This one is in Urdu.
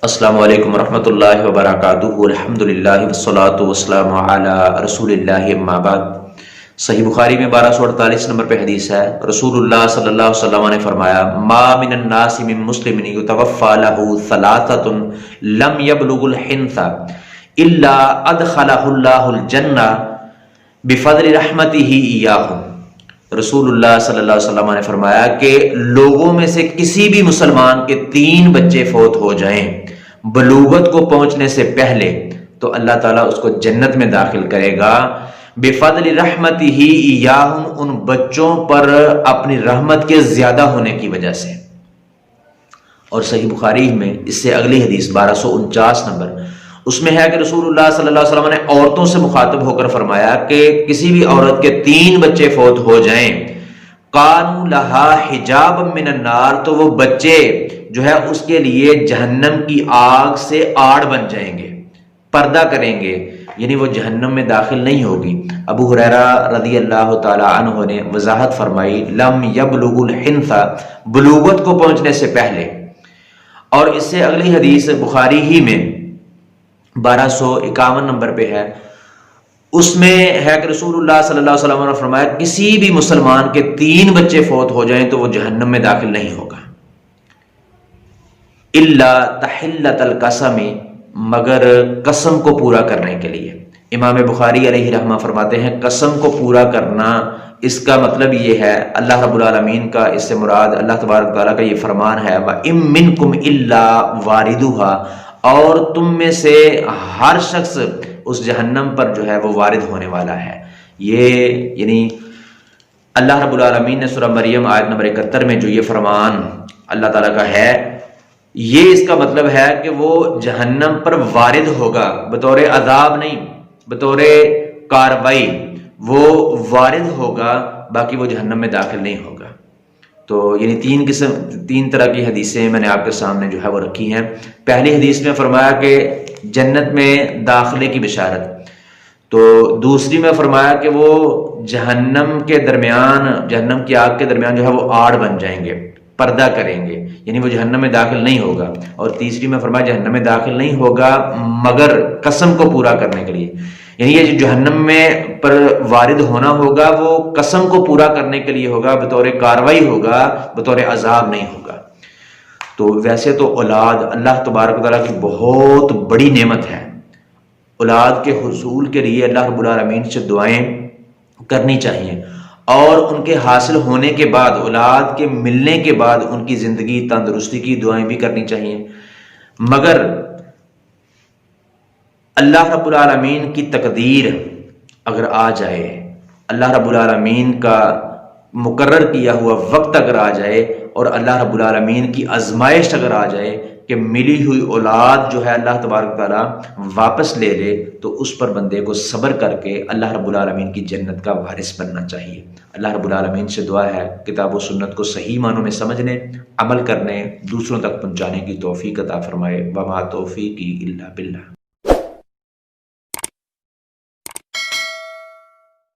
السلام علیکم ورحمۃ اللہ وبرکاتہ۔ الحمدللہ والصلاۃ والسلام علی رسول اللہ، اما بعد۔ صحیح بخاری میں 1248 نمبر پہ حدیث ہے، رسول اللہ صلی اللہ علیہ وسلم نے فرمایا، ما من الناس من مسلم یتوفى له ثلاثة لم يبلغ الحنث الا ادخلہ اللہ الجنہ بفضل رحمتہ ایاہم۔ رسول اللہ صلی اللہ علیہ وسلم نے فرمایا کہ لوگوں میں سے کسی بھی مسلمان کے 3 بچے فوت ہو جائیں بلوغت کو پہنچنے سے پہلے تو اللہ تعالیٰ اس کو جنت میں داخل کرے گا، بفضل رحمتہ ایاہم، ان بچوں پر اپنی رحمت کے زیادہ ہونے کی وجہ سے۔ اور صحیح بخاری میں اس سے اگلی حدیث 1249 نمبر، اس میں ہے کہ رسول اللہ صلی اللہ علیہ وسلم نے عورتوں سے مخاطب ہو کر فرمایا کہ کسی بھی عورت کے 3 بچے فوت ہو جائیں، قانوا لہا حجاب من النار، تو وہ بچے جو ہے اس کے لیے جہنم کی آگ سے آڑ بن جائیں گے، پردہ کریں گے، یعنی وہ جہنم میں داخل نہیں ہوگی۔ ابو ہریرہ رضی اللہ تعالی عنہ نے وضاحت فرمائی، لم یبلغ الحنث، بلوغت کو پہنچنے سے پہلے۔ اور اس سے اگلی حدیث بخاری ہی میں 1251 نمبر پہ ہے، اس میں ہے کہ رسول اللہ صلی اللہ علیہ وسلم نے فرمایا کسی بھی مسلمان کے 3 بچے فوت ہو جائیں تو وہ جہنم میں داخل نہیں ہوگا، الا تحلۃ القسم، مگر قسم کو پورا کرنے کے لیے۔ امام بخاری علیہ رحمہ فرماتے ہیں قسم کو پورا کرنا، اس کا مطلب یہ ہے اللہ رب العالمین کا، اس سے مراد اللہ تبارک تعالیٰ کا یہ فرمان ہے، وَإِن مِّنكُمْ إِلَّا وَارِدُهَا، اور تم میں سے ہر شخص اس جہنم پر جو ہے وہ وارد ہونے والا ہے۔ یہ یعنی اللہ رب العالمین نے سورہ مریم آیت نمبر 71 میں جو یہ فرمان اللہ تعالیٰ کا ہے، یہ اس کا مطلب ہے کہ وہ جہنم پر وارد ہوگا، بطور عذاب نہیں، بطور کاروائی وہ وارد ہوگا، باقی وہ جہنم میں داخل نہیں ہوگا۔ تو یعنی 3 طرح کی حدیثیں میں نے آپ کے سامنے جو ہے وہ رکھی ہیں۔ پہلی حدیث میں فرمایا کہ جنت میں داخلے کی بشارت، تو دوسری میں فرمایا کہ وہ جہنم کے درمیان، جہنم کی آگ کے درمیان جو ہے وہ آڑ بن جائیں گے، پردہ کریں گے، یعنی وہ جہنم میں داخل نہیں ہوگا۔ اور تیسری میں فرمایا جہنم میں داخل نہیں ہوگا مگر قسم کو پورا کرنے کے لیے، یعنی یہ جو جہنم میں پر وارد ہونا ہوگا وہ قسم کو پورا کرنے کے لیے ہوگا، بطور کاروائی ہوگا، بطور عذاب نہیں ہوگا۔ تو ویسے تو اولاد اللہ تبارک و تعالیٰ کی بہت بڑی نعمت ہے، اولاد کے حصول کے لیے اللہ رب العالمین سے دعائیں کرنی چاہیے، اور ان کے حاصل ہونے کے بعد، اولاد کے ملنے کے بعد ان کی زندگی تندرستی کی دعائیں بھی کرنی چاہیے۔ مگر اللہ رب العالمین کی تقدیر اگر آ جائے، اللہ رب العالمین کا مقرر کیا ہوا وقت اگر آ جائے، اور اللہ رب العالمین کی آزمائش اگر آ جائے کہ ملی ہوئی اولاد جو ہے اللہ تبارک تعالیٰ واپس لے لے، تو اس پر بندے کو صبر کر کے اللہ رب العالمین کی جنت کا وارث بننا چاہیے۔ اللہ رب العالمین سے دعا ہے کتاب و سنت کو صحیح معنوں میں سمجھنے، عمل کرنے، دوسروں تک پہنچانے کی توفیق عطا فرمائے۔ وما توفیقی الا باللہ۔